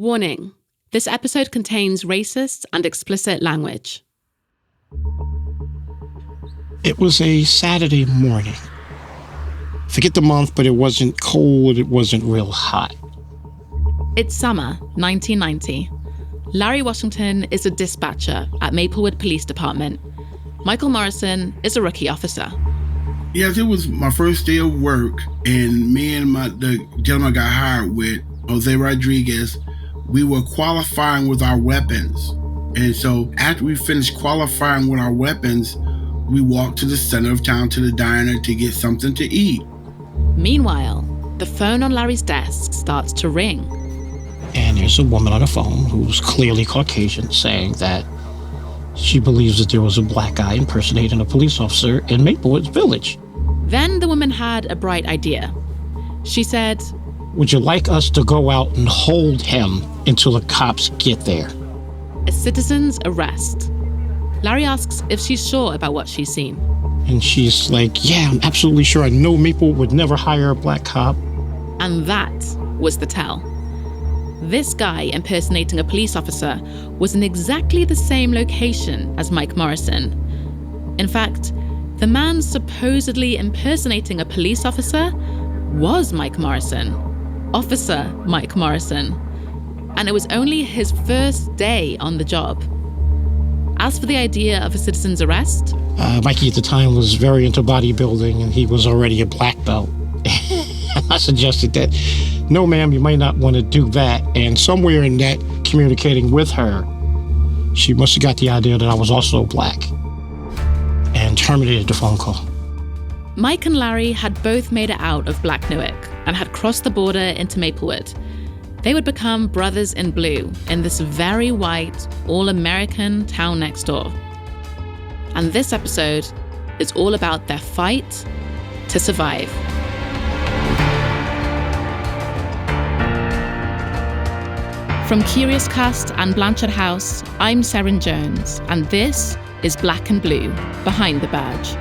Warning, this episode contains racist and explicit language. It was a Saturday morning. Forget the month, but it wasn't cold, it wasn't real hot. It's summer, 1990. Larry Washington is a dispatcher at Maplewood Police Department. Michael Morrison is a rookie officer. Yes, it was my first day of work, and me and the gentleman I got hired with, Jose Rodriguez, we were qualifying with our weapons. And so after we finished qualifying with our weapons, we walked to the center of town to the diner to get something to eat. Meanwhile, the phone on Larry's desk starts to ring. And there's a woman on the phone who's clearly Caucasian saying that she believes that there was a black guy impersonating a police officer in Maplewood's village. Then the woman had a bright idea. She said, "Would you like us to go out and hold him until the cops get there?" A citizen's arrest. Larry asks if she's sure about what she's seen. And she's like, "Yeah, I'm absolutely sure. I know Maplewood would never hire a black cop." And that was the tell. This guy impersonating a police officer was in exactly the same location as Mike Morrison. In fact, the man supposedly impersonating a police officer was Mike Morrison, Officer Mike Morrison. And it was only his first day on the job. As for the idea of a citizen's arrest, Mikey at the time was very into bodybuilding, and he was already a black belt. I suggested that, no, ma'am, you might not want to do that. And somewhere in that communicating with her, she must have got the idea that I was also black and terminated the phone call. Mike and Larry had both made it out of Black Newark and had crossed the border into Maplewood. They would become brothers in blue in this very white, all-American town next door. And this episode is all about their fight to survive. From Curious Cast and Blanchard House, I'm Seren Jones, and this is Black and Blue, Behind the Badge.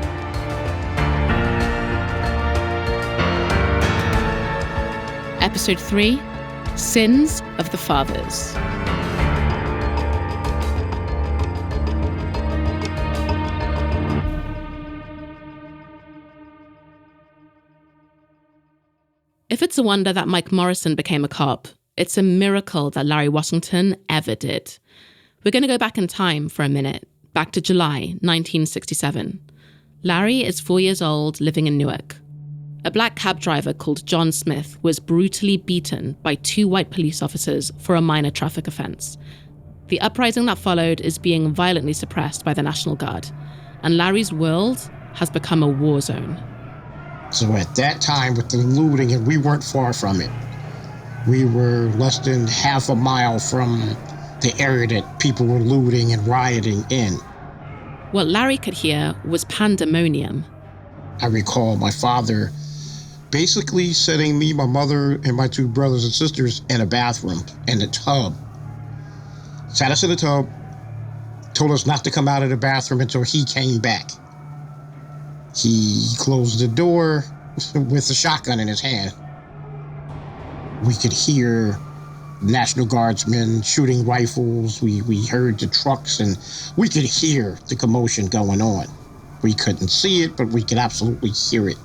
Episode 3, Sins of the Fathers. If it's a wonder that Mike Morrison became a cop, it's a miracle that Larry Washington ever did. We're going to go back in time for a minute, back to July 1967. Larry is 4 years old, living in Newark. A black cab driver called John Smith was brutally beaten by 2 white police officers for a minor traffic offense. The uprising that followed is being violently suppressed by the National Guard, and Larry's world has become a war zone. So at that time, with the looting, and we weren't far from it, we were less than half a mile from the area that people were looting and rioting in. What Larry could hear was pandemonium. I recall my father basically setting me, my mother, and my 2 brothers and sisters in a bathroom, in the tub. Sat us in the tub, told us not to come out of the bathroom until he came back. He closed the door with a shotgun in his hand. We could hear National Guardsmen shooting rifles. We heard the trucks, and we could hear the commotion going on. We couldn't see it, but we could absolutely hear it.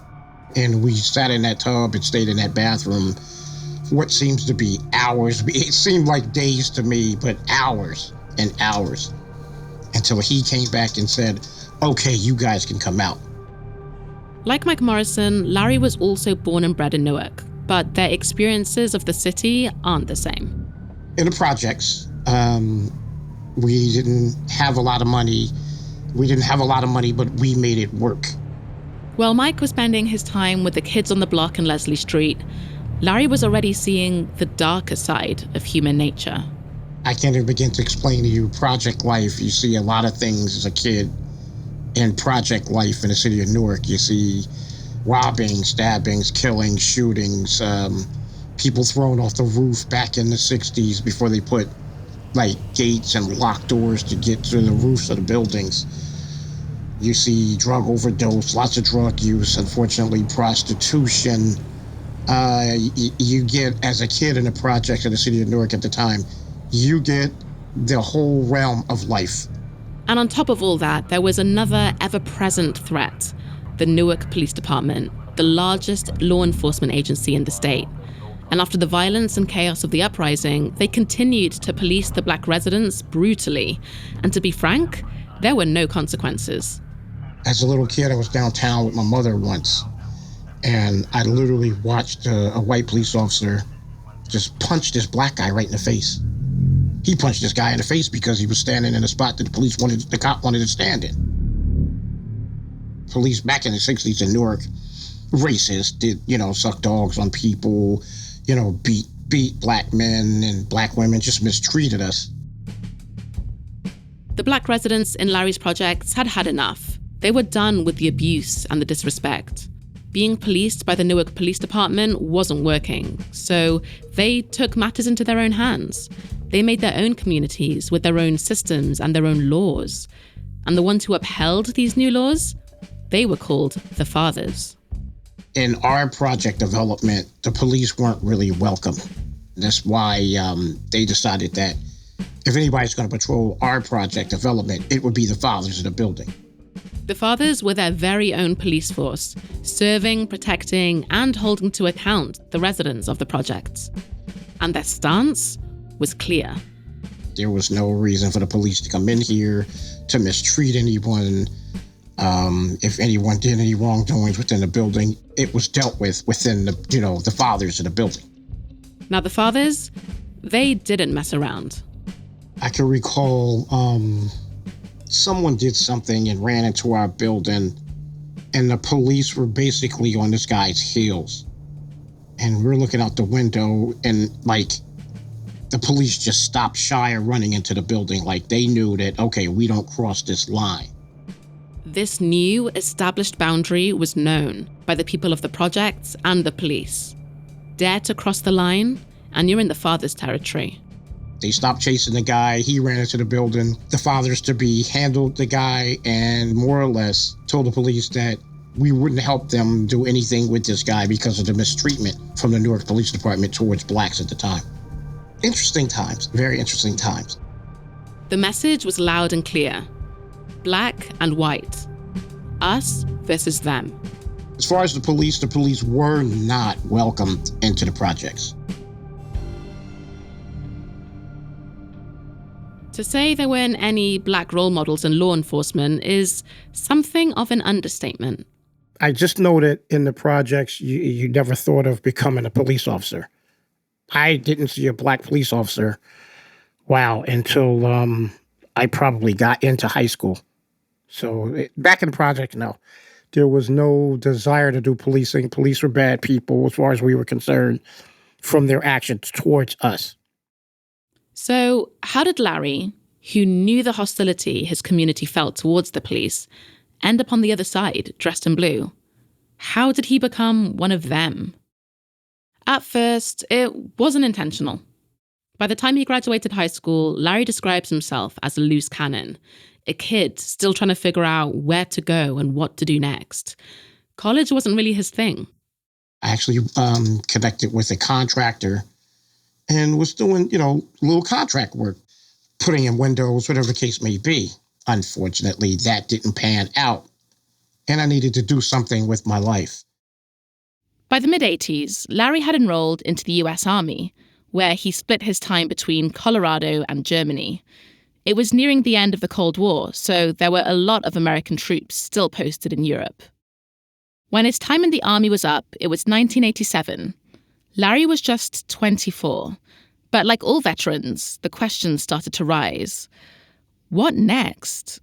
And we sat in that tub and stayed in that bathroom for what seems to be hours. It seemed like days to me, but hours and hours. Until he came back and said, "Okay, you guys can come out." Like Mike Morrison, Larry was also born and bred in Newark, but their experiences of the city aren't the same. In the projects, we didn't have a lot of money. But we made it work. While Mike was spending his time with the kids on the block in Leslie Street, Larry was already seeing the darker side of human nature. I can't even begin to explain to you project life. You see a lot of things as a kid in project life in the city of Newark. You see robbing, stabbings, killings, shootings, people thrown off the roof back in the 60s before they put gates and locked doors to get to the roofs of the buildings. You see drug overdose, lots of drug use, unfortunately prostitution, You get, as a kid in the project in the city of Newark at the time, you get the whole realm of life. And on top of all that, there was another ever-present threat, the Newark Police Department, the largest law enforcement agency in the state. And after the violence and chaos of the uprising, they continued to police the black residents brutally. And to be frank, there were no consequences. As a little kid, I was downtown with my mother once, and I literally watched a white police officer just punch this black guy right in the face. He punched this guy in the face because he was standing in a spot that the cop wanted to stand in. Police back in the 60s in Newark, racist, did, suck dogs on people, beat black men and black women, just mistreated us. The black residents in Larry's projects had had enough. They were done with the abuse and the disrespect. Being policed by the Newark Police Department wasn't working, so they took matters into their own hands. They made their own communities with their own systems and their own laws. And the ones who upheld these new laws, they were called the Fathers. In our project development, the police weren't really welcome. That's why they decided that if anybody's going to patrol our project development, it would be the Fathers of the building. The Fathers were their very own police force, serving, protecting, and holding to account the residents of the projects. And their stance was clear. There was no reason for the police to come in here to mistreat anyone. If anyone did any wrongdoings within the building, it was dealt with within the Fathers of the building. Now, the Fathers, they didn't mess around. I can recall someone did something and ran into our building, and the police were basically on this guy's heels. And we're looking out the window, and the police just stopped shy of running into the building. They knew that, okay, we don't cross this line. This new established boundary was known by the people of the projects and the police. Dare to cross the line, and you're in the Fathers' territory. They stopped chasing the guy. He ran into the building. The Fathers to be handled the guy and more or less told the police that we wouldn't help them do anything with this guy because of the mistreatment from the Newark Police Department towards blacks at the time. Interesting times, very interesting times. The message was loud and clear. Black and white. Us versus them. As far as the police were not welcomed into the projects. To say there weren't any black role models in law enforcement is something of an understatement. I just know that in the projects, you never thought of becoming a police officer. I didn't see a black police officer, until I probably got into high school. So back in the project, no. There was no desire to do policing. Police were bad people as far as we were concerned from their actions towards us. So how did Larry, who knew the hostility his community felt towards the police, end up on the other side, dressed in blue? How did he become one of them? At first, it wasn't intentional. By the time he graduated high school, Larry describes himself as a loose cannon, a kid still trying to figure out where to go and what to do next. College wasn't really his thing. I actually connected with a contractor and was doing, little contract work, putting in windows, whatever the case may be. Unfortunately, that didn't pan out, and I needed to do something with my life. By the mid-'80s, Larry had enrolled into the US Army, where he split his time between Colorado and Germany. It was nearing the end of the Cold War, so there were a lot of American troops still posted in Europe. When his time in the Army was up, it was 1987. Larry was just 24. But like all veterans, the questions started to rise. What next?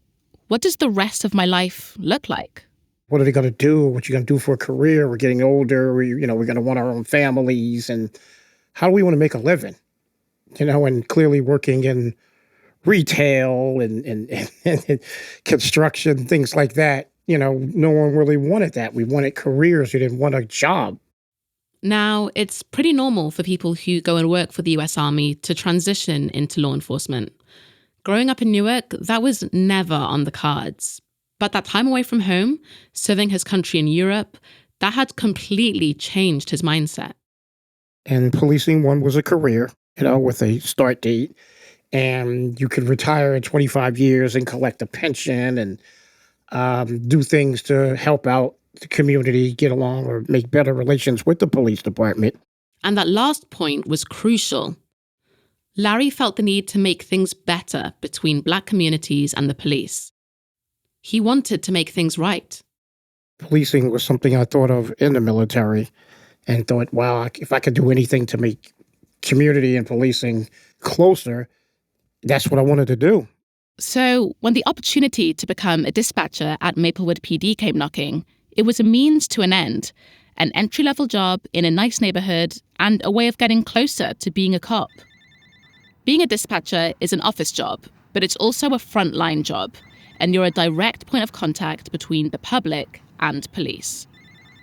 What does the rest of my life look like? What are they going to do? What you going to do for a career? We're getting older. We're going to want our own families. And how do we want to make a living? And clearly working in retail and construction, things like that. No one really wanted that. We wanted careers. We didn't want a job. Now, it's pretty normal for people who go and work for the US Army to transition into law enforcement. Growing up in Newark, that was never on the cards. But that time away from home, serving his country in Europe, That had completely changed his mindset. And policing, one, was a career, with a start date. And you could retire in 25 years and collect a pension and do things to help out the community, get along, or make better relations with the police department. And that last point was crucial. Larry felt the need to make things better between Black communities and the police. He wanted to make things right. Policing was something I thought of in the military and thought, wow, if I could do anything to make community and policing closer, that's what I wanted to do. So when the opportunity to become a dispatcher at Maplewood PD came knocking, it was a means to an end, an entry-level job in a nice neighborhood and a way of getting closer to being a cop. Being a dispatcher is an office job, but it's also a frontline job, and you're a direct point of contact between the public and police.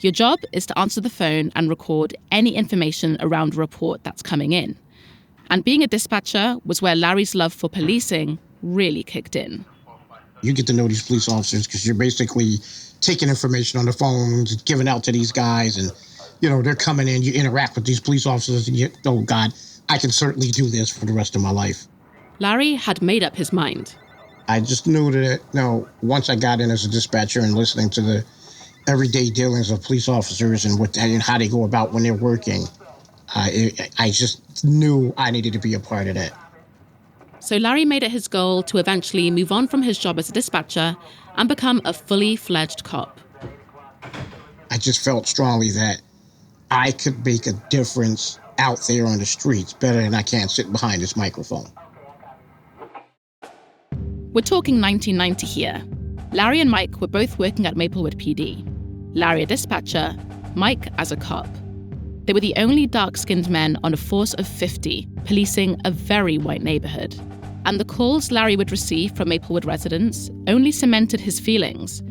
Your job is to answer the phone and record any information around a report that's coming in. And being a dispatcher was where Larry's love for policing really kicked in. You get to know these police officers because you're basically taking information on the phones, giving out to these guys, and, they're coming in, you interact with these police officers, and oh, God, I can certainly do this for the rest of my life. Larry had made up his mind. I just knew that, once I got in as a dispatcher and listening to the everyday dealings of police officers and how they go about when they're working, I just knew I needed to be a part of that. So Larry made it his goal to eventually move on from his job as a dispatcher and become a fully fledged cop. I just felt strongly that I could make a difference out there on the streets better than I can sit behind this microphone. We're talking 1990 here. Larry and Mike were both working at Maplewood PD. Larry a dispatcher, Mike as a cop. They were the only dark-skinned men on a force of 50, policing a very white neighborhood. And the calls Larry would receive from Maplewood residents only cemented his feelings.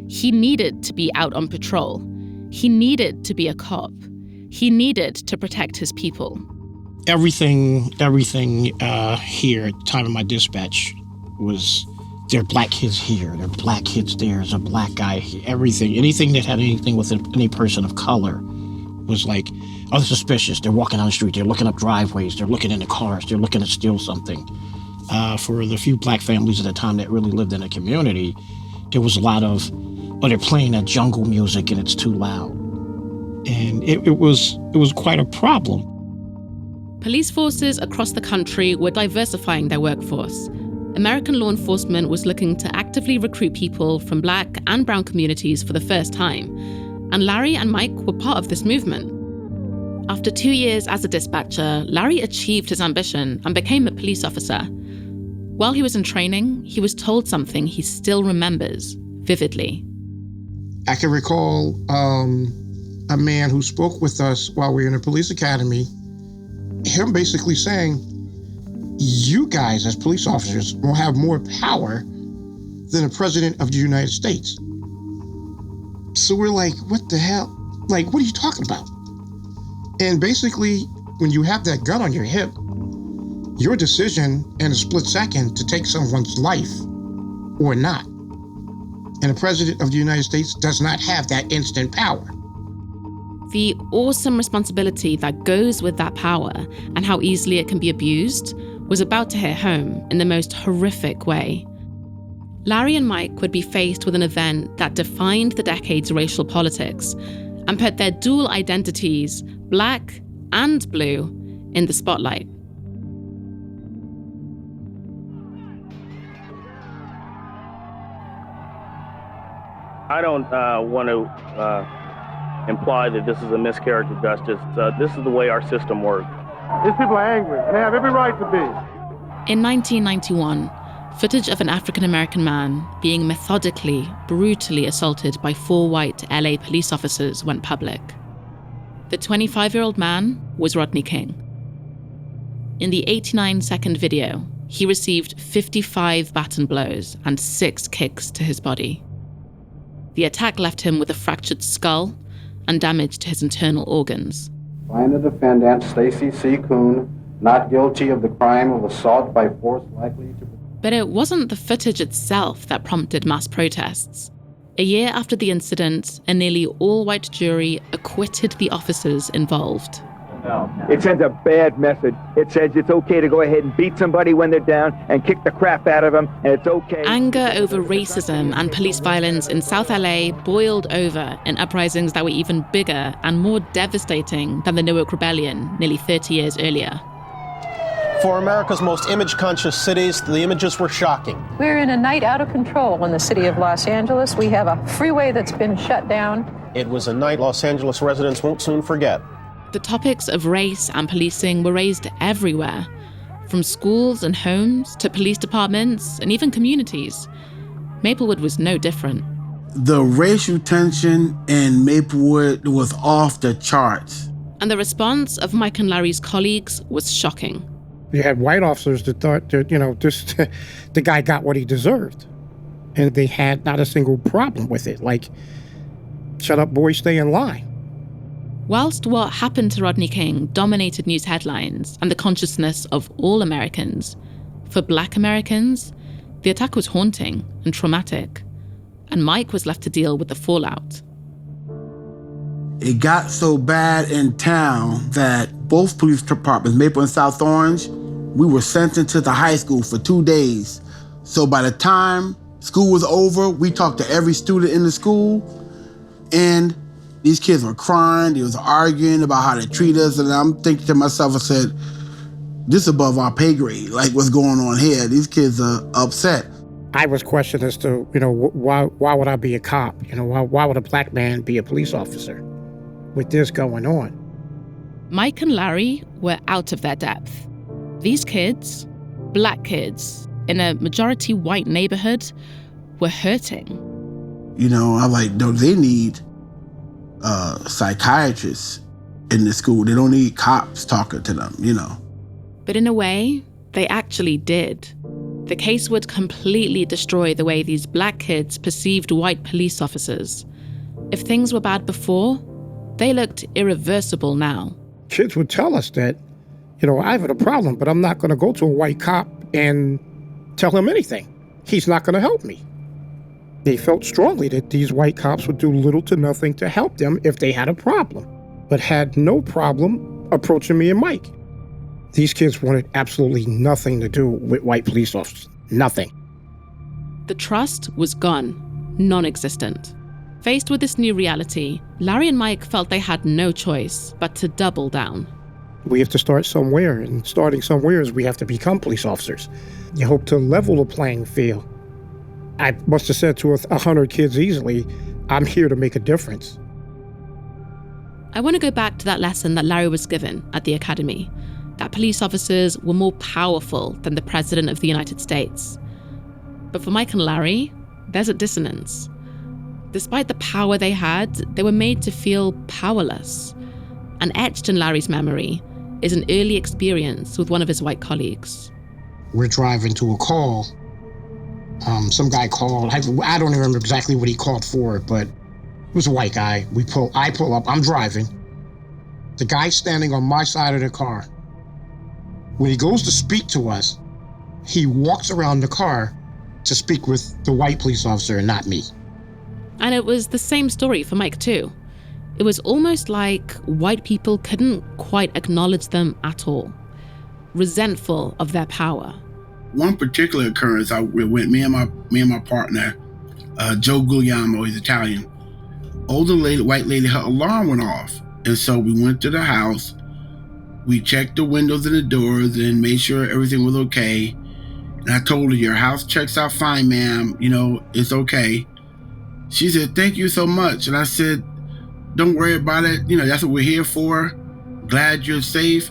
He needed to be out on patrol. He needed to be a cop. He needed to protect his people. Everything here at the time of my dispatch was, there are Black kids here, there are Black kids there, there's a Black guy here, anything that had anything with any person of color was like, oh, they're suspicious. They're walking down the street. They're looking up driveways. They're looking in the cars. They're looking to steal something. For the few Black families at the time that really lived in the community, there was a lot of, they're playing that jungle music and it's too loud. And it was quite a problem. Police forces across the country were diversifying their workforce. American law enforcement was looking to actively recruit people from Black and brown communities for the first time. And Larry and Mike were part of this movement. After 2 years as a dispatcher, Larry achieved his ambition and became a police officer. While he was in training, he was told something he still remembers vividly. I can recall a man who spoke with us while we were in the police academy, him basically saying, you guys as police officers will have more power than the president of the United States. So we're like, what the hell? Like, what are you talking about? And basically, when you have that gun on your hip, your decision in a split second to take someone's life or not. And the president of the United States does not have that instant power. The awesome responsibility that goes with that power and how easily it can be abused was about to hit home in the most horrific way. Larry and Mike would be faced with an event that defined the decade's racial politics and put their dual identities, Black and blue, in the spotlight. I don't want to imply that this is a miscarriage of justice. This is the way our system works. These people are angry. They have every right to be. In 1991, footage of an African-American man being methodically, brutally assaulted by 4 white LA police officers went public. The 25-year-old man was Rodney King. In the 89-second video, he received 55 baton blows and 6 kicks to his body. The attack left him with a fractured skull and damage to his internal organs. Find the defendant, Stacy C. Kuhn, not guilty of the crime of assault by force likely to... But it wasn't the footage itself that prompted mass protests. A year after the incident, a nearly all-white jury acquitted the officers involved. It sends a bad message. It says it's okay to go ahead and beat somebody when they're down and kick the crap out of them, and it's okay. Anger over racism and police violence in South LA boiled over in uprisings that were even bigger and more devastating than the Newark Rebellion nearly 30 years earlier. For America's most image-conscious cities, the images were shocking. We're in a night out of control in the city of Los Angeles. We have a freeway that's been shut down. It was a night Los Angeles residents won't soon forget. The topics of race and policing were raised everywhere, from schools and homes to police departments and even communities. Maplewood was no different. The racial tension in Maplewood was off the charts. And the response of Mike and Larry's colleagues was shocking. You had white officers that thought that, this, the guy got what he deserved. And they had not a single problem with it. Like, shut up, boy, stay in line. Whilst what happened to Rodney King dominated news headlines and the consciousness of all Americans, for Black Americans, the attack was haunting and traumatic, and Mike was left to deal with the fallout. It got so bad in town that both police departments, Maple and South Orange, we were sent into the high school for 2 days. So by the time school was over, we talked to every student in the school, and these kids were crying, they was arguing about how they treat us, and I'm thinking to myself, I said, this is above our pay grade, like what's going on here? These kids are upset. I was questioned as to, why would I be a cop? Why would a black man be a police officer with this going on? Mike and Larry were out of their depth. These kids, black kids, in a majority white neighborhood, were hurting. I'm like, no, they need psychiatrists in the school. They don't need cops talking to them, But in a way, they actually did. The case would completely destroy the way these black kids perceived white police officers. If things were bad before, they looked irreversible now. Kids would tell us that, I've had a problem, but I'm not going to go to a white cop and tell him anything. He's not going to help me. They felt strongly that these white cops would do little to nothing to help them if they had a problem, but had no problem approaching me and Mike. These kids wanted absolutely nothing to do with white police officers. Nothing. The trust was gone, non-existent. Faced with this new reality, Larry and Mike felt they had no choice but to double down. We have to start somewhere, and starting somewhere is we have to become police officers. You hope to level the playing field. I must have said to 100 kids easily, I'm here to make a difference. I want to go back to that lesson that Larry was given at the academy, that police officers were more powerful than the President of the United States. But for Mike and Larry, there's a dissonance. Despite the power they had, they were made to feel powerless. And etched in Larry's memory is an early experience with one of his white colleagues. We're driving to a call. Some guy called. I don't even remember exactly what he called for, but it was a white guy. I pull up. I'm driving. The guy's standing on my side of the car. When he goes to speak to us, he walks around the car to speak with the white police officer and not me. And it was the same story for Mike too. It was almost like white people couldn't quite acknowledge them at all, resentful of their power. One particular occurrence, I went, me and my partner, Joe Guglielmo, he's Italian. Older lady, white lady, her alarm went off. And so we went to the house, we checked the windows and the doors and made sure everything was okay. And I told her, your house checks out fine, ma'am, it's okay. She said, thank you so much. And I said, don't worry about it. That's what we're here for. Glad you're safe.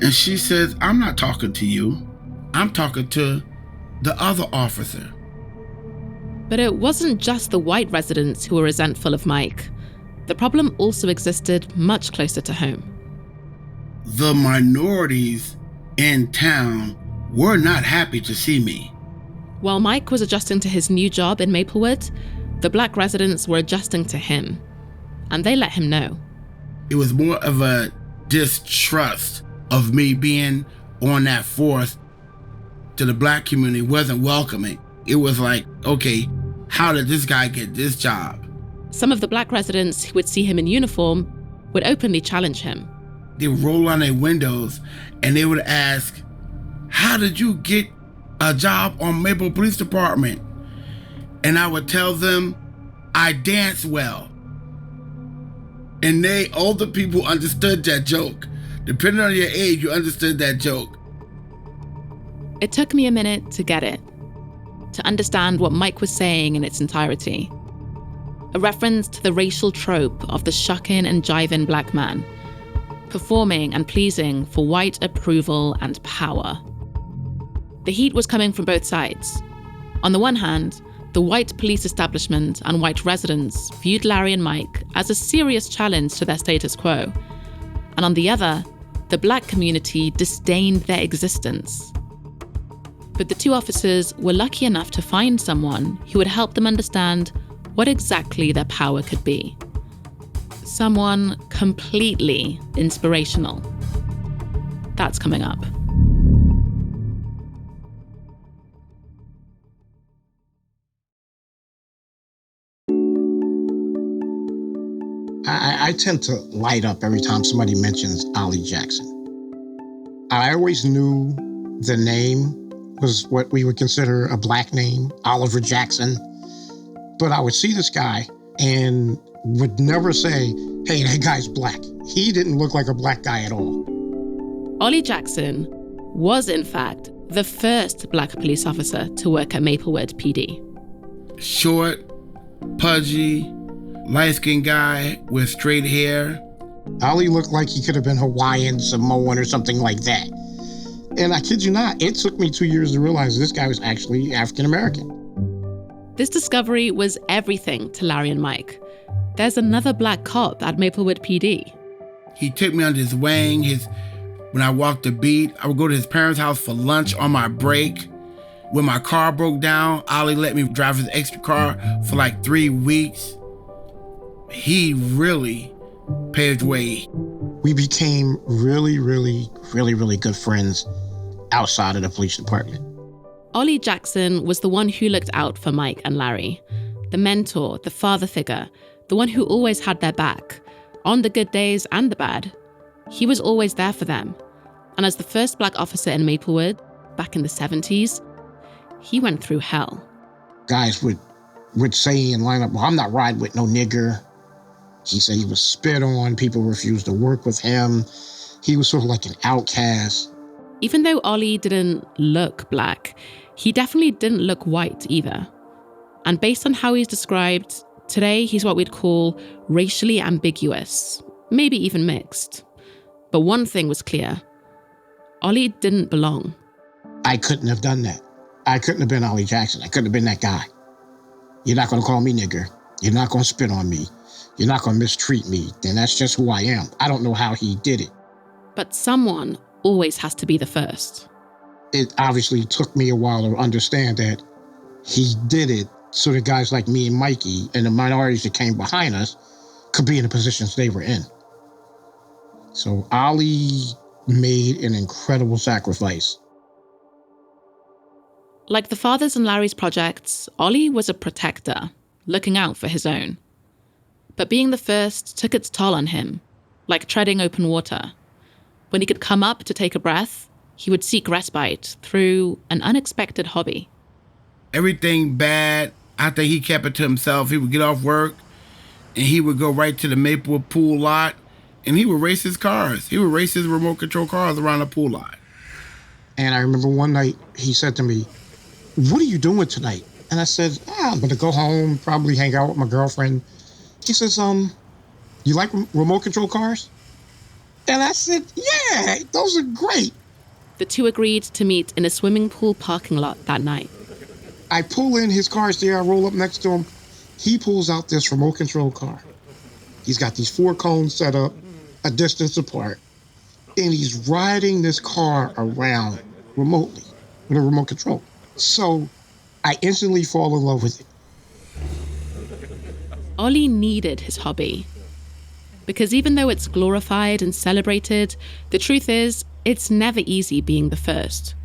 And she says, I'm not talking to you. I'm talking to the other officer. But it wasn't just the white residents who were resentful of Mike. The problem also existed much closer to home. The minorities in town were not happy to see me. While Mike was adjusting to his new job in Maplewood, the black residents were adjusting to him. And they let him know. It was more of a distrust of me being on that force to the black community wasn't welcoming. It was like, okay, how did this guy get this job? Some of the black residents who would see him in uniform would openly challenge him. They would roll on their windows and they would ask, how did you get a job on Maple Police Department? And I would tell them, I dance well. And older people understood that joke. Depending on your age, you understood that joke. It took me a minute to get it, to understand what Mike was saying in its entirety. A reference to the racial trope of the shuckin' and jivin' black man, performing and pleasing for white approval and power. The heat was coming from both sides. On the one hand, the white police establishment and white residents viewed Larry and Mike as a serious challenge to their status quo. And on the other, the black community disdained their existence. But the two officers were lucky enough to find someone who would help them understand what exactly their power could be. Someone completely inspirational. That's coming up. I tend to light up every time somebody mentions Ollie Jackson. I always knew the name was what we would consider a black name, Oliver Jackson. But I would see this guy and would never say, hey, that guy's black. He didn't look like a black guy at all. Ollie Jackson was, in fact, the first black police officer to work at Maplewood PD. Short, pudgy, light-skinned guy with straight hair. Ollie looked like he could have been Hawaiian, Samoan, or something like that. And I kid you not, it took me 2 years to realize this guy was actually African-American. This discovery was everything to Larry and Mike. There's another black cop at Maplewood PD. He took me under his wing. When I walked the beat, I would go to his parents' house for lunch on my break. When my car broke down, Ollie let me drive his extra car for like 3 weeks. He really paved the way. We became really, really, really, really good friends outside of the police department. Ollie Jackson was the one who looked out for Mike and Larry, the mentor, the father figure, the one who always had their back, on the good days and the bad. He was always there for them. And as the first black officer in Maplewood, back in the 70s, he went through hell. Guys would say in lineup, well, I'm not riding with no nigger. He said he was spit on. People refused to work with him. He was sort of like an outcast. Even though Ollie didn't look black, he definitely didn't look white either. And based on how he's described, today he's what we'd call racially ambiguous, maybe even mixed. But one thing was clear. Ollie didn't belong. I couldn't have done that. I couldn't have been Ollie Jackson. I couldn't have been that guy. You're not going to call me nigger. You're not going to spit on me. You're not going to mistreat me. Then that's just who I am. I don't know how he did it. But someone always has to be the first. It obviously took me a while to understand that he did it so that guys like me and Mikey and the minorities that came behind us could be in the positions they were in. So Ollie made an incredible sacrifice. Like the fathers in Larry's projects, Ollie was a protector, looking out for his own. But being the first took its toll on him, like treading open water. When he could come up to take a breath, he would seek respite through an unexpected hobby. Everything bad, I think he kept it to himself. He would get off work and he would go right to the Maplewood pool lot and he would race his cars. He would race his remote control cars around the pool lot. And I remember one night he said to me, "What are you doing tonight?" And I said, "I'm going to go home, probably hang out with my girlfriend." He says, "You like remote control cars?" And I said, "Yeah, those are great." The two agreed to meet in a swimming pool parking lot that night. I pull in his car's there, I roll up next to him. He pulls out this remote control car. He's got these 4 cones set up a distance apart. And he's riding this car around remotely with a remote control. So I instantly fall in love with it. Ollie needed his hobby. Because even though it's glorified and celebrated, the truth is, it's never easy being the first.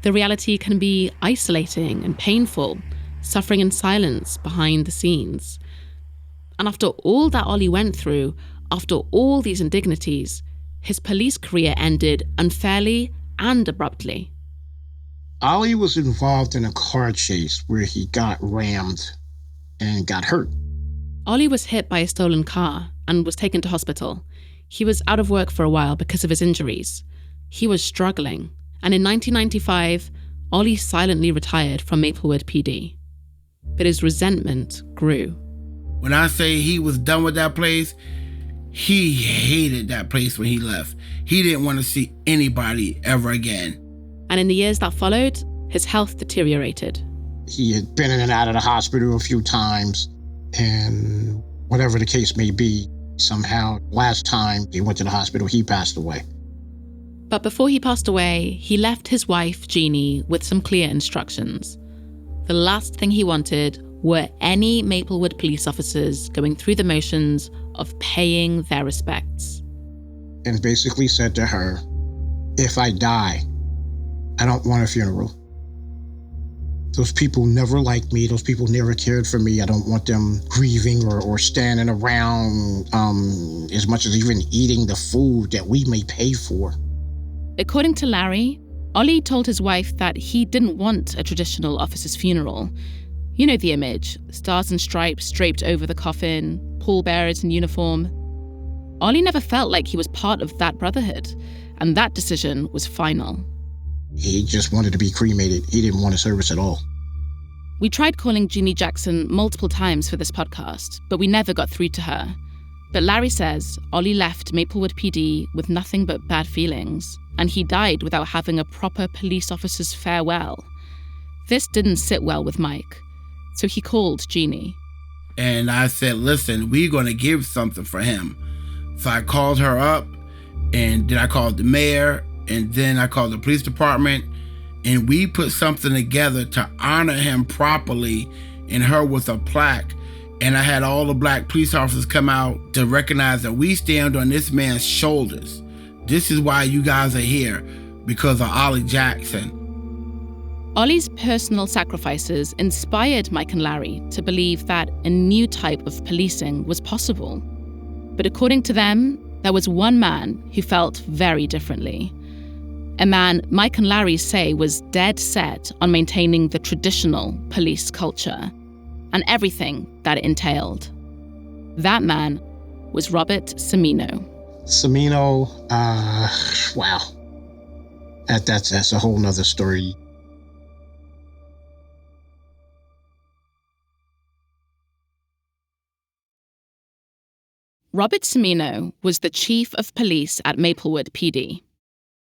The reality can be isolating and painful, suffering in silence behind the scenes. And after all that Ollie went through, after all these indignities, his police career ended unfairly and abruptly. Ollie was involved in a car chase where he got rammed and got hurt. Ollie was hit by a stolen car and was taken to hospital. He was out of work for a while because of his injuries. He was struggling. And in 1995, Ollie silently retired from Maplewood PD. But his resentment grew. When I say he was done with that place, he hated that place when he left. He didn't want to see anybody ever again. And in the years that followed, his health deteriorated. He had been in and out of the hospital a few times, and whatever the case may be, somehow last time he went to the hospital, he passed away. But before he passed away, he left his wife, Jeannie, with some clear instructions. The last thing he wanted were any Maplewood police officers going through the motions of paying their respects. And basically said to her, if I die, I don't want a funeral. Those people never liked me. Those people never cared for me. I don't want them grieving or standing around as much as even eating the food that we may pay for. According to Larry, Ollie told his wife that he didn't want a traditional officer's funeral. You know the image, stars and stripes draped over the coffin, pallbearers in uniform. Ollie never felt like he was part of that brotherhood, and that decision was final. He just wanted to be cremated. He didn't want a service at all. We tried calling Jeannie Jackson multiple times for this podcast, but we never got through to her. But Larry says Ollie left Maplewood PD with nothing but bad feelings, and he died without having a proper police officer's farewell. This didn't sit well with Mike, so he called Jeannie. And I said, listen, we're going to give something for him. So I called her up, and then I called the mayor, and then I called the police department, and we put something together to honor him properly, and her with a plaque. And I had all the black police officers come out to recognize that we stand on this man's shoulders. This is why you guys are here, because of Ollie Jackson. Ollie's personal sacrifices inspired Mike and Larry to believe that a new type of policing was possible. But according to them, there was one man who felt very differently. A man Mike and Larry say was dead set on maintaining the traditional police culture and everything that it entailed. That man was Robert Cimino. Cimino, wow. That's a whole nother story. Robert Cimino was the chief of police at Maplewood PD.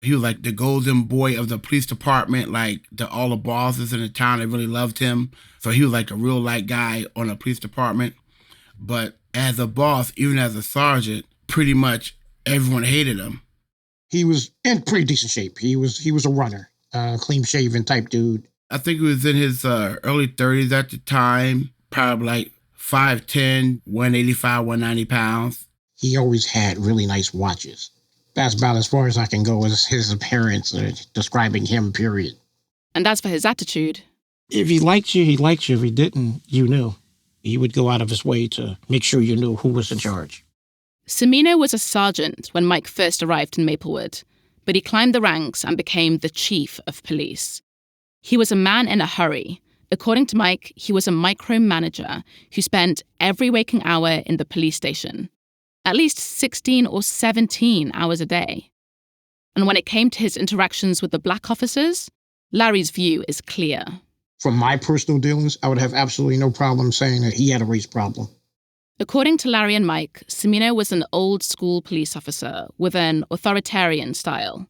He was like the golden boy of the police department, like all the bosses in the town, they really loved him. So he was like a real light guy on the police department. But as a boss, even as a sergeant, pretty much everyone hated him. He was in pretty decent shape. He was a runner, clean-shaven type dude. I think he was in his early 30s at the time, probably like 5'10", 185, 190 pounds. He always had really nice watches. That's about as far as I can go as his appearance, describing him, period. And as for his attitude... If he liked you, he liked you. If he didn't, you knew. He would go out of his way to make sure you knew who was in charge. Cimino was a sergeant when Mike first arrived in Maplewood, but he climbed the ranks and became the chief of police. He was a man in a hurry. According to Mike, he was a micromanager who spent every waking hour in the police station. At least 16 or 17 hours a day. And when it came to his interactions with the black officers, Larry's view is clear. From my personal dealings, I would have absolutely no problem saying that he had a race problem. According to Larry and Mike, Cimino was an old-school police officer with an authoritarian style.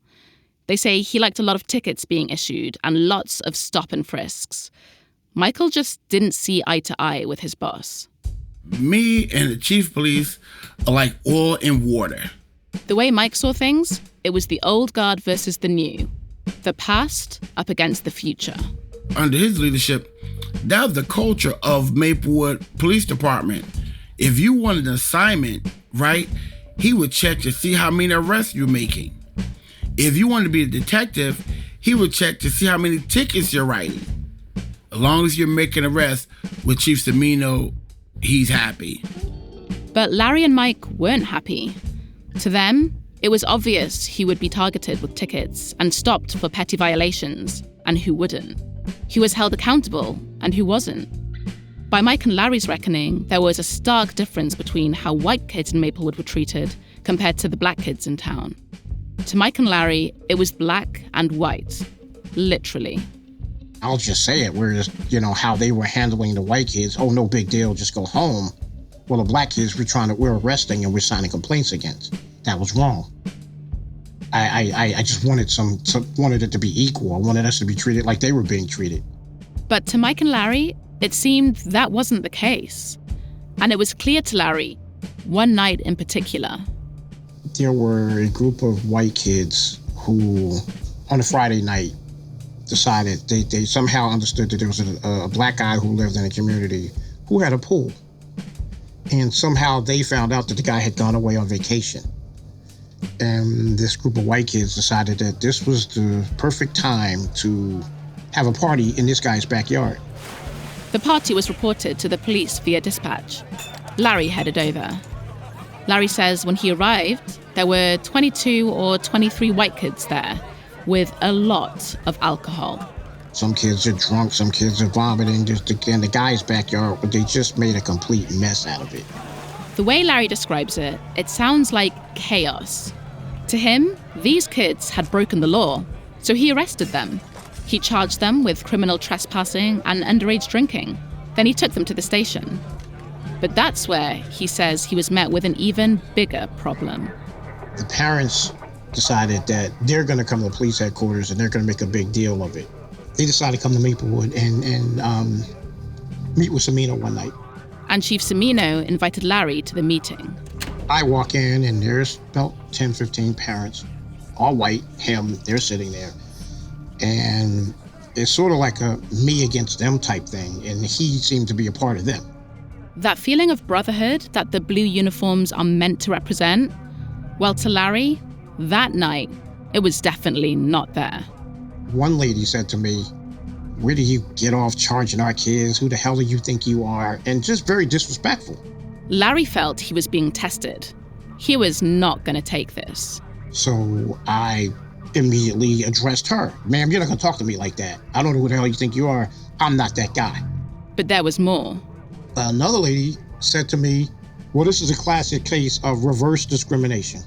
They say he liked a lot of tickets being issued and lots of stop and frisks. Michael just didn't see eye to eye with his boss. Me and the chief of police are like oil and water. The way Mike saw things, it was the old guard versus the new. The past up against the future. Under his leadership, that was the culture of Maplewood Police Department. If you wanted an assignment, right, he would check to see how many arrests you're making. If you wanted to be a detective, he would check to see how many tickets you're writing. As long as you're making arrests with Chief Cimino, he's happy. But Larry and Mike weren't happy. To them, it was obvious he would be targeted with tickets and stopped for petty violations, and who wouldn't? Who was held accountable and who wasn't? By Mike and Larry's reckoning, there was a stark difference between how white kids in Maplewood were treated compared to the black kids in town. To Mike and Larry, it was black and white, literally. I'll just say it, whereas, how they were handling the white kids, oh, no big deal, just go home. Well, the black kids we're arresting and we're signing complaints against. That was wrong. I just wanted it to be equal. I wanted us to be treated like they were being treated. But to Mike and Larry, it seemed that wasn't the case. And it was clear to Larry, one night in particular. There were a group of white kids who, on a Friday night, decided they somehow understood that there was a black guy who lived in a community who had a pool. And somehow they found out that the guy had gone away on vacation. And this group of white kids decided that this was the perfect time to have a party in this guy's backyard. The party was reported to the police via dispatch. Larry headed over. Larry says when he arrived, there were 22 or 23 white kids there with a lot of alcohol. Some kids are drunk, some kids are vomiting. Just in the guy's backyard, but they just made a complete mess out of it. The way Larry describes it, it sounds like chaos. To him, these kids had broken the law, so he arrested them. He charged them with criminal trespassing and underage drinking. Then he took them to the station. But that's where he says he was met with an even bigger problem. The parents decided that they're going to come to the police headquarters and they're going to make a big deal of it. They decided to come to Maplewood and meet with Cimino one night. And Chief Cimino invited Larry to the meeting. I walk in and there's about 10, 15 parents, all white, they're sitting there. And it's sort of like a me against them type thing, and he seemed to be a part of them. That feeling of brotherhood that the blue uniforms are meant to represent, well, to Larry, that night, it was definitely not there. One lady said to me, "Where do you get off charging our kids? Who the hell do you think you are?" And just very disrespectful. Larry felt he was being tested. He was not going to take this. So I immediately addressed her. "Ma'am, you're not going to talk to me like that. I don't know who the hell you think you are. I'm not that guy." But there was more. Another lady said to me, "Well, this is a classic case of reverse discrimination."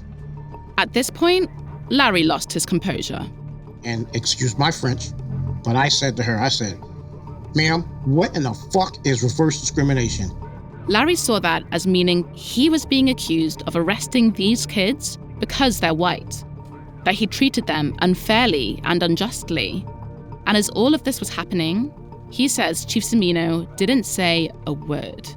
At this point, Larry lost his composure. And excuse my French, but I said to her, "Ma'am, what in the fuck is reverse discrimination?" Larry saw that as meaning he was being accused of arresting these kids because they're white, that he treated them unfairly and unjustly. And as all of this was happening, he says Chief Cimino didn't say a word.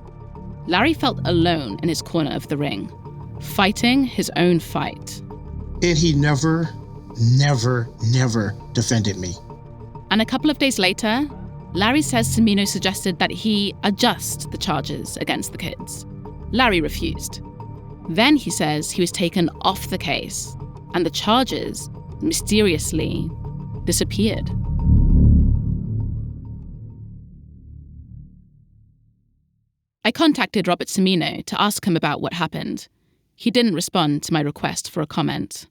Larry felt alone in his corner of the ring, fighting his own fight. And he never defended me. And a couple of days later, Larry says Cimino suggested that he adjust the charges against the kids. Larry refused. Then he says he was taken off the case, and the charges mysteriously disappeared. I contacted Robert Cimino to ask him about what happened. He didn't respond to my request for a comment.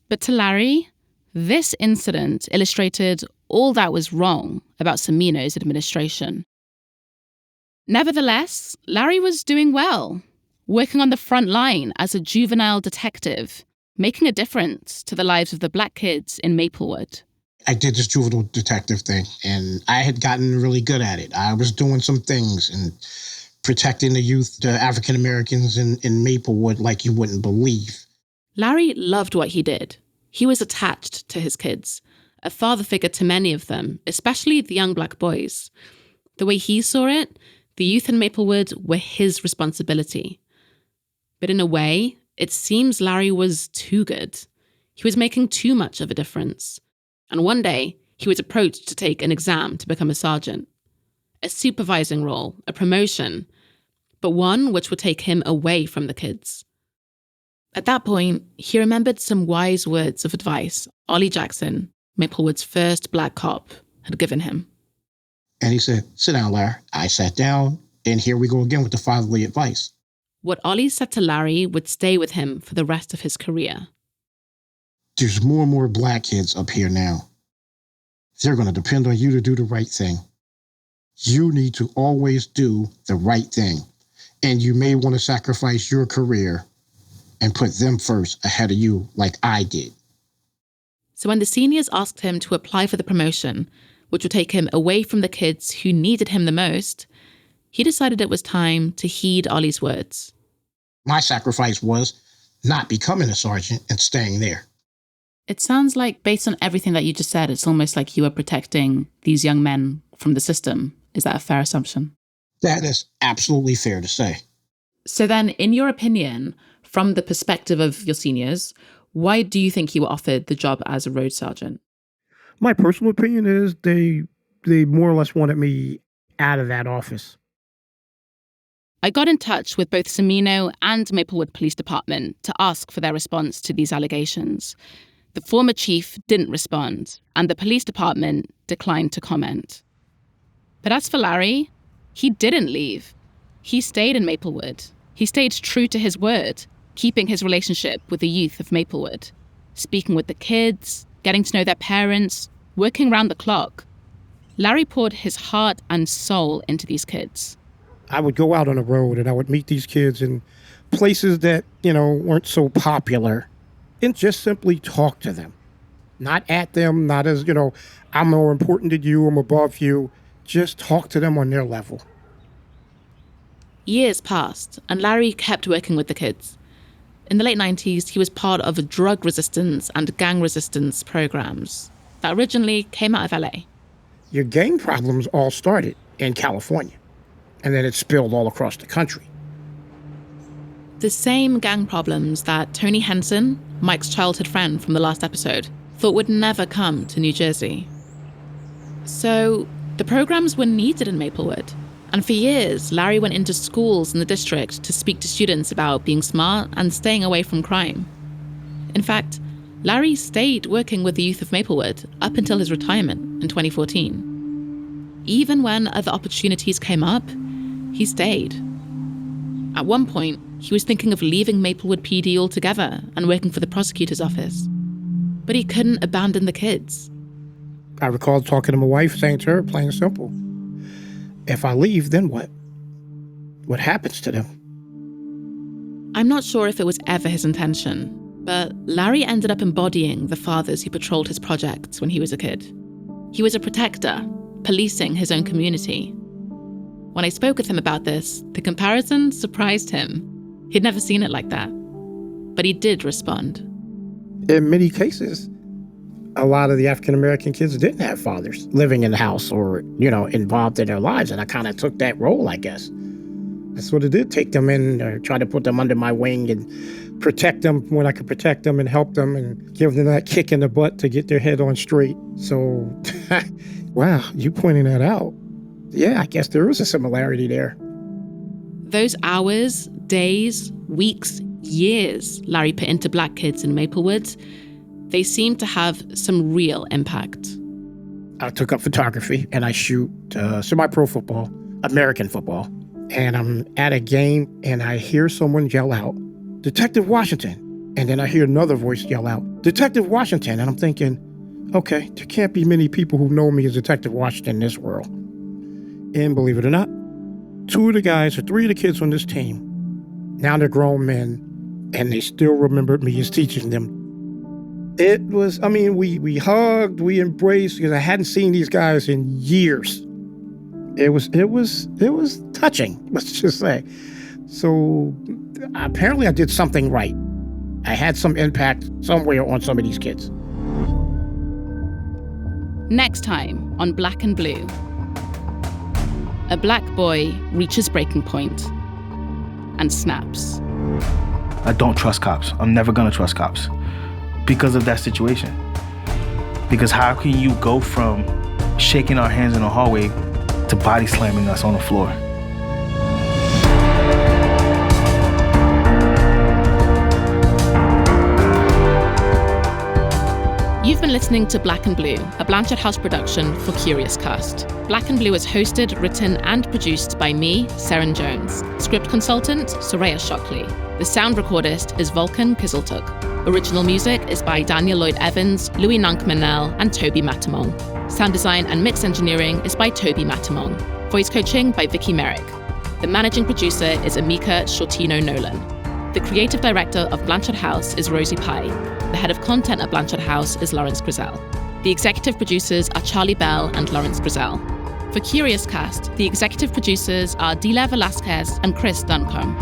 But to Larry, this incident illustrated all that was wrong about Cimino's administration. Nevertheless, Larry was doing well, working on the front line as a juvenile detective, making a difference to the lives of the black kids in Maplewood. I did this juvenile detective thing, and I had gotten really good at it. I was doing some things and protecting the youth, the African Americans in Maplewood like you wouldn't believe. Larry loved what he did. He was attached to his kids, a father figure to many of them, especially the young black boys. The way he saw it, the youth in Maplewood were his responsibility. But in a way, it seems Larry was too good. He was making too much of a difference. And one day, he was approached to take an exam to become a sergeant. A supervising role, a promotion, but one which would take him away from the kids. At that point, he remembered some wise words of advice Ollie Jackson, Maplewood's first black cop, had given him. And he said, sit down, Larry. I sat down, and here we go again with the fatherly advice. What Ollie said to Larry would stay with him for the rest of his career. There's more and more black kids up here now. They're going to depend on you to do the right thing. You need to always do the right thing. And you may want to sacrifice your career and put them first ahead of you like I did. So when the seniors asked him to apply for the promotion, which would take him away from the kids who needed him the most, he decided it was time to heed Ollie's words. My sacrifice was not becoming a sergeant and staying there. It sounds like, based on everything that you just said, it's almost like you were protecting these young men from the system. Is that a fair assumption? That is absolutely fair to say. So then, in your opinion, from the perspective of your seniors, why do you think you were offered the job as a road sergeant? My personal opinion is they more or less wanted me out of that office. I got in touch with both Semino and Maplewood Police Department to ask for their response to these allegations. The former chief didn't respond, and the police department declined to comment. But as for Larry, he didn't leave. He stayed in Maplewood. He stayed true to his word, keeping his relationship with the youth of Maplewood, speaking with the kids, getting to know their parents, working round the clock. Larry poured his heart and soul into these kids. I would go out on the road and I would meet these kids in places that, weren't so popular and just simply talk to them. Not at them, not as, I'm more important than you, I'm above you. Just talk to them on their level. Years passed, and Larry kept working with the kids. In the late 90s, he was part of drug resistance and gang resistance programs that originally came out of LA. Your gang problems all started in California, and then it spilled all across the country. The same gang problems that Tony Henson, Mike's childhood friend from the last episode, thought would never come to New Jersey. So the programs were needed in Maplewood. And for years, Larry went into schools in the district to speak to students about being smart and staying away from crime. In fact, Larry stayed working with the youth of Maplewood up until his retirement in 2014. Even when other opportunities came up, he stayed. At one point, he was thinking of leaving Maplewood PD altogether and working for the prosecutor's office. But he couldn't abandon the kids. I recall talking to my wife, saying to her, plain and simple, if I leave, then what? What happens to them? I'm not sure if it was ever his intention, but Larry ended up embodying the fathers who patrolled his projects when he was a kid. He was a protector, policing his own community. When I spoke with him about this, the comparison surprised him. He'd never seen it like that. But he did respond. In many cases, a lot of the African-American kids didn't have fathers living in the house or, involved in their lives. And I kind of took that role, I guess. That's what it did, take them in or try to put them under my wing and protect them when I could protect them and help them and give them that kick in the butt to get their head on straight. So, wow, you pointing that out. Yeah, I guess there is a similarity there. Those hours, days, weeks, years Larry put into black kids in Maplewood, they seemed to have some real impact. I took up photography and I shoot semi-pro football, American football. And I'm at a game and I hear someone yell out, Detective Washington. And then I hear another voice yell out, Detective Washington. And I'm thinking, okay, there can't be many people who know me as Detective Washington in this world. And believe it or not, 2 of the guys or 3 of the kids on this team, now they're grown men and they still remembered me as teaching them. It was, we hugged, we embraced, because I hadn't seen these guys in years. It was touching, let's just say. So apparently I did something right. I had some impact somewhere on some of these kids. Next time on Black and Blue, a black boy reaches breaking point and snaps. I don't trust cops. I'm never gonna trust cops because of that situation. Because how can you go from shaking our hands in the hallway to body slamming us on the floor? You've been listening to Black and Blue, a Blanchard House production for Curious Cast. Black and Blue is hosted, written, and produced by me, Seren Jones. Script consultant, Soraya Shockley. The sound recordist is Volkan Kiziltuk. Original music is by Daniel Lloyd Evans, Louis Nank-Manel, and Toby Matamong. Sound design and mix engineering is by Toby Matamong. Voice coaching by Vicky Merrick. The managing producer is Amika Shortino-Nolan. The creative director of Blanchard House is Rosie Pye. The head of content at Blanchard House is Lawrence Grizel. The executive producers are Charlie Bell and Lawrence Grizel. For Curious Cast, the executive producers are Dila Velasquez and Chris Duncombe.